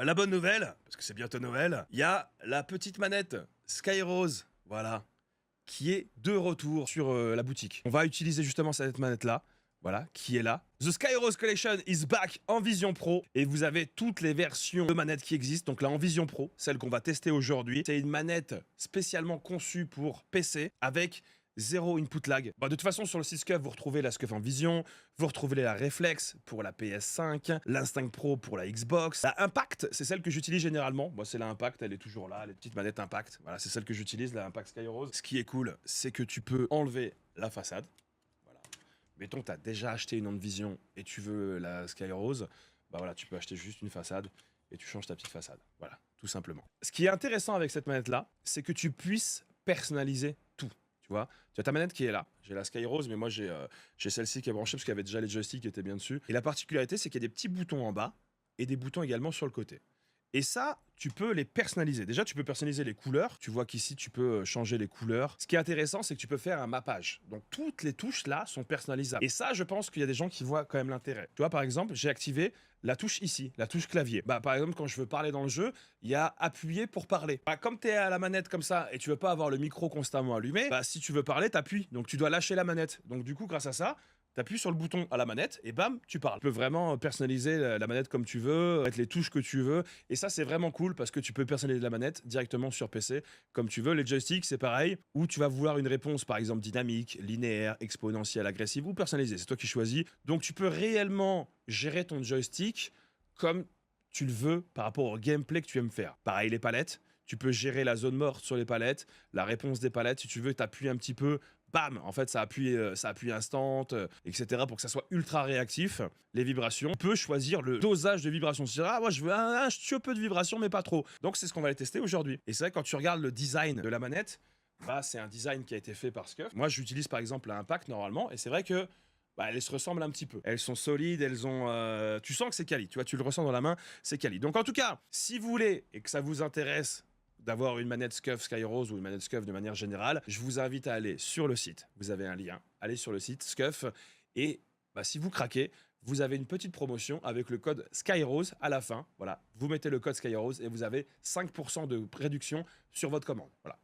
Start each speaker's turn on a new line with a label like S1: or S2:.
S1: La bonne nouvelle, parce que c'est bientôt Noël, il y a la petite manette Skyrose, voilà, qui est de retour sur la boutique. On va utiliser justement cette manette-là, voilà, qui est là. The Skyrose Collection is back en Vision Pro et vous avez toutes les versions de manettes qui existent. Donc là en Vision Pro, celle qu'on va tester aujourd'hui, c'est une manette spécialement conçue pour PC avec zéro input lag. Bah, de toute façon, sur le site Scuf, vous retrouvez la Scuf en Vision, vous retrouvez la Reflex pour la PS5, l'Instinct Pro pour la Xbox. La Impact, c'est celle que j'utilise généralement. Moi, c'est la Impact, elle est toujours là, les petites manettes Impact. Voilà, c'est celle que j'utilise, la Impact Skyrose. Ce qui est cool, c'est que tu peux enlever la façade. Voilà. Mettons que tu as déjà acheté une onde Vision et tu veux la Skyrose, bah voilà, tu peux acheter juste une façade et tu changes ta petite façade. Voilà, tout simplement. Ce qui est intéressant avec cette manette-là, c'est que tu puisses personnaliser tout. Tu vois, tu as ta manette qui est là. J'ai la Skyrose, mais moi j'ai celle-ci qui est branchée parce qu'il y avait déjà les joysticks qui étaient bien dessus. Et la particularité, c'est qu'il y a des petits boutons en bas et des boutons également sur le côté. Et ça, tu peux les personnaliser. Déjà, tu peux personnaliser les couleurs. Tu vois qu'ici, tu peux changer les couleurs. Ce qui est intéressant, c'est que tu peux faire un mappage. Donc, toutes les touches là sont personnalisables. Et ça, je pense qu'il y a des gens qui voient quand même l'intérêt. Tu vois, par exemple, j'ai activé la touche ici, la touche clavier. Bah, par exemple, quand je veux parler dans le jeu, il y a appuyer pour parler. Bah, comme tu es à la manette comme ça et tu veux pas avoir le micro constamment allumé, bah, si tu veux parler, t'appuies. Donc, tu dois lâcher la manette. Donc, du coup, grâce à ça, t'appuies sur le bouton à la manette et bam, tu parles. Tu peux vraiment personnaliser la manette comme tu veux, mettre les touches que tu veux. Et ça, c'est vraiment cool parce que tu peux personnaliser la manette directement sur PC comme tu veux. Les joysticks, c'est pareil. Où tu vas vouloir une réponse, par exemple, dynamique, linéaire, exponentielle, agressive ou personnalisée. C'est toi qui choisis. Donc, tu peux réellement gérer ton joystick comme tu le veux par rapport au gameplay que tu aimes faire. Pareil, les palettes. Tu peux gérer la zone morte sur les palettes, la réponse des palettes. Si tu veux, t'appuies un petit peu, bam, en fait, ça appuie instant, etc. pour que ça soit ultra réactif. Les vibrations, tu peux choisir le dosage de vibrations. Tu diras, ah, moi, je veux un petit peu de vibrations, mais pas trop. Donc, c'est ce qu'on va aller tester aujourd'hui. Et c'est vrai, quand tu regardes le design de la manette, bah, c'est un design qui a été fait par Scuf. Moi, j'utilise par exemple la Impact normalement, et c'est vrai que bah, elles se ressemblent un petit peu. Elles sont solides, elles ont... tu sens que c'est quali, tu vois, tu le ressens dans la main, c'est quali. Donc en tout cas, si vous voulez et que ça vous intéresse d'avoir une manette Scuf Skyrose ou une manette Scuf de manière générale, je vous invite à aller sur le site. Vous avez un lien. Allez sur le site Scuf et bah, si vous craquez, vous avez une petite promotion avec le code Skyrose à la fin. Voilà, vous mettez le code Skyrose et vous avez 5% de réduction sur votre commande. Voilà.